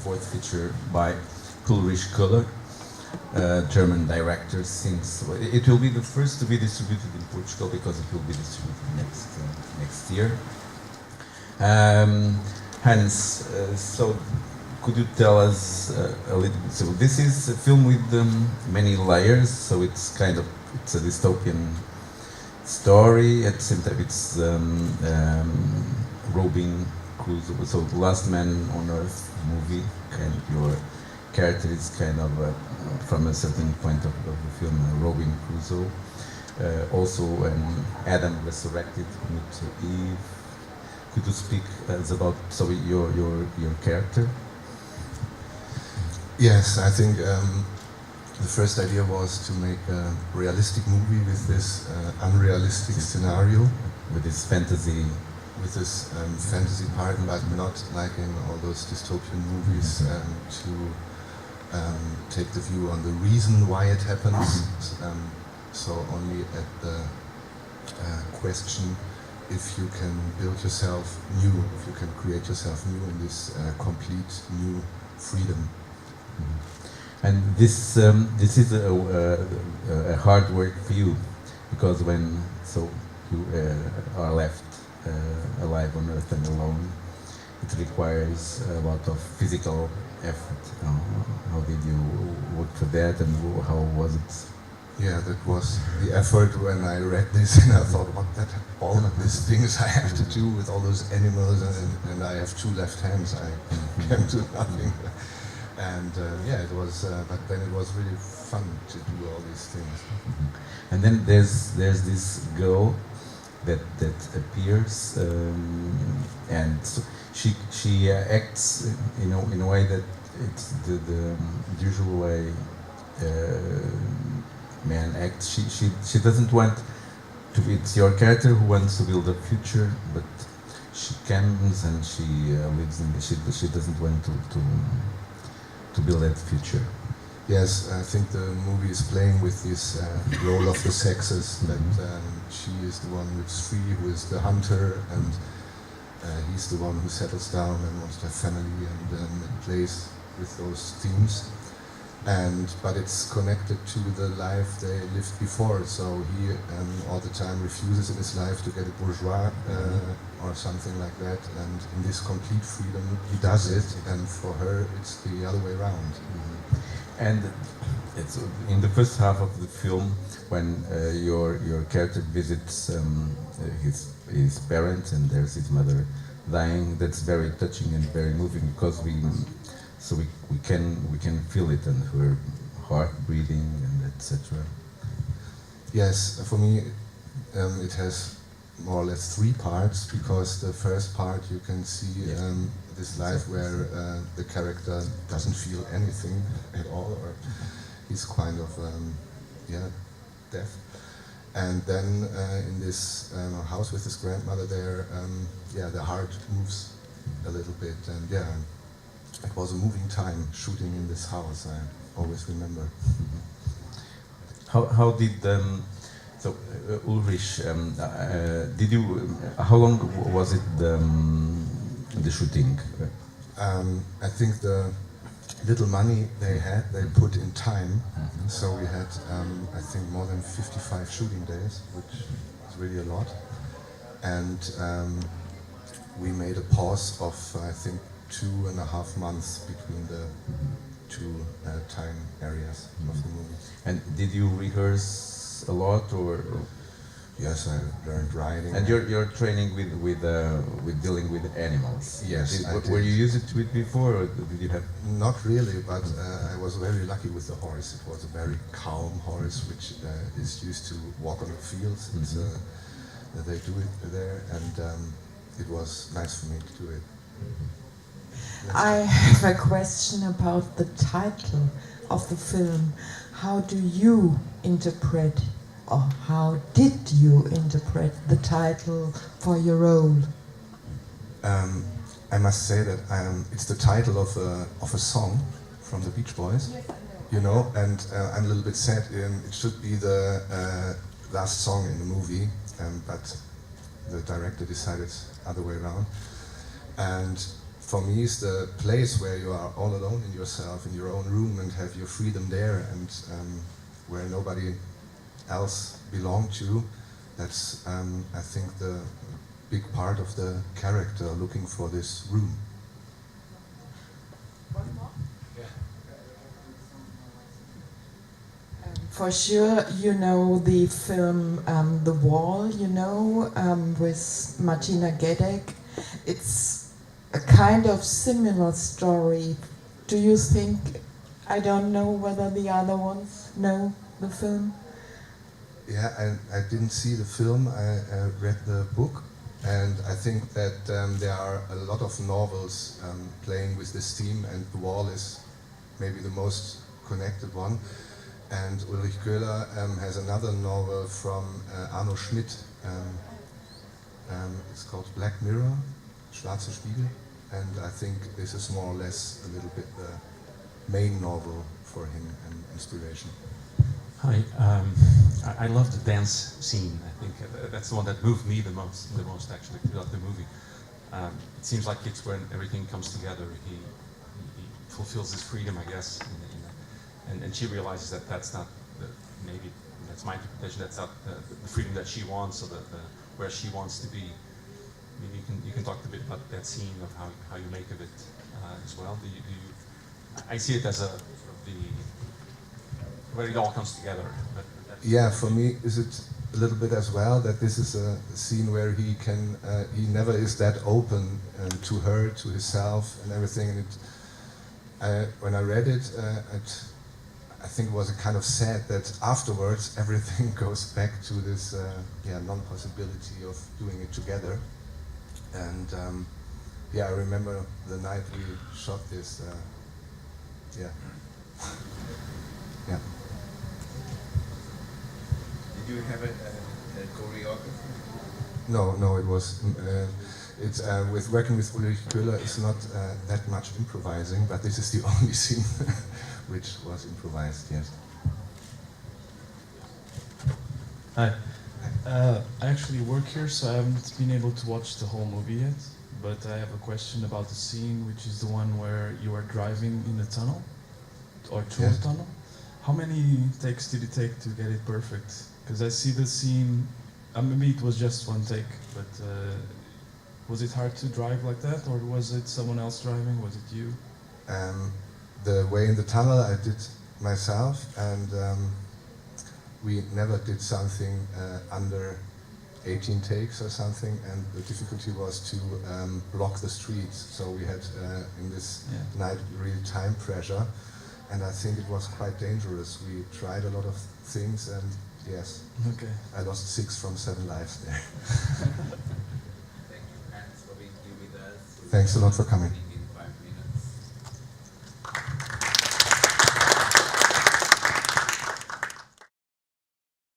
fourth feature by Ulrich Köhler, German director. Since it will be the first to be distributed in Portugal because it will be distributed next year. Hans, so could you tell us a little bit? So this is a film with many layers. So it's a dystopian story. At the same time, it's Robin Crusoe. So Last Man on Earth movie, and your character is kind of from a certain point of the film, Robin Crusoe. Also, Adam resurrected with Eve. Could you speak about your character? Yes, I think the first idea was to make a realistic movie with this unrealistic scenario, with this fantasy part, but not like in all those dystopian movies, to take the view on the reason why it happens. So only at the question if you can build yourself new, if you can create yourself new in this complete new freedom. And this is a hard work for you, because when you are left alive on Earth and alone, it requires a lot of physical effort. How did you work for that, and how was it? Yeah, that was the effort when I read this, and I thought, all of these things I have to do with all those animals, and I have two left hands, I can do nothing. And it was, but then it was really fun to do all these things. And then there's this girl that appears, and so she acts in a way that it's the usual way man acts. She doesn't want to be. It's your character who wants to build a future, but she comes and she lives in. She doesn't want to build that future. Yes, I think the movie is playing with this role of the sexes, that she is the one who's free, who is the hunter, and he's the one who settles down and wants to have family, and it plays with those themes. But it's connected to the life they lived before, so he all the time refuses in his life to get a bourgeois or something like that, and in this complete freedom he does it, and for her it's the other way around. And it's in the first half of the film, when your character visits his parents, and there's his mother dying. That's very touching and very moving, because we can feel it, and her heart breathing, and etc. Yes, for me it has more or less three parts, because the first part you can see this life where the character doesn't feel anything at all, or he's kind of deaf. And then in this house with his grandmother there, the heart moves a little bit, and it was a moving time shooting in this house, I always remember. How did Ulrich, did you, how long was it the shooting? I think the little money they had, they put in time, so we had I think more than 55 shooting days, which is really a lot, and we made a pause of I think 2.5 months between the two time areas of the movie. And did you rehearse a lot, or? Yes, I learned riding. And you're training with dealing with animals. Yes, were you used to it before, or did you have? Not really, but I was very lucky with the horse. It was a very calm horse, which is used to walk on the fields. They do it there, and it was nice for me to do it. I have a question about the title of the film. How do you interpret, or how did you interpret the title for your role? I must say that it's the title of a song from the Beach Boys, you know, and I'm a little bit sad. It should be the last song in the movie, but the director decided other way around. And for me is the place where you are all alone in yourself, in your own room, and have your freedom there, and where nobody else belong to. That's, I think, the big part of the character looking for this room. One more? For sure, you know the film The Wall, you know, with Martina Gedeck. It's a kind of similar story. Do you think, I don't know whether the other ones know the film? Yeah, I didn't see the film, I read the book, and I think that there are a lot of novels playing with this theme, and The Wall is maybe the most connected one. And Ulrich Köhler has another novel from Arno Schmidt. It's called Black Mirror, Schwarzer Spiegel, and I think this is more or less a little bit the main novel for him and inspiration. Hi, I love the dance scene. I think that's the one that moved me the most actually throughout the movie. It seems like it's when everything comes together. He fulfills his freedom, I guess, and she realizes that that's not maybe that's my interpretation. That's not the freedom that she wants, or where she wants to be. Maybe you can talk a bit about that scene of how you make of it as well. Do you I see it as a where it all comes together. Yeah, for me, is it a little bit as well that this is a scene where he can, he never is that open to her, to himself, and everything. And when I read it, I think it was a kind of sad that afterwards everything goes back to this non-possibility of doing it together. And I remember the night we shot this. Yeah. Did you have a choreographer? No, it was. It's with working with Ulrich Köhler, it's not that much improvising, but this is the only scene which was improvised. Yes. Hi. I actually work here, so I haven't been able to watch the whole movie yet. But I have a question about the scene, which is the one where you are driving in the tunnel, or through the tunnel. How many takes did it take to get it perfect? Because I see the scene, maybe it was just one take, but was it hard to drive like that, or was it someone else driving? Was it you? The way in the tunnel I did myself, and we never did something under 18 takes or something, and the difficulty was to block the streets. So we had in this night real time pressure, and I think it was quite dangerous. We tried a lot of things, and yes, I lost 6 from 7 lives there. Thank you, Hans, for being here with us. Thanks a lot for coming.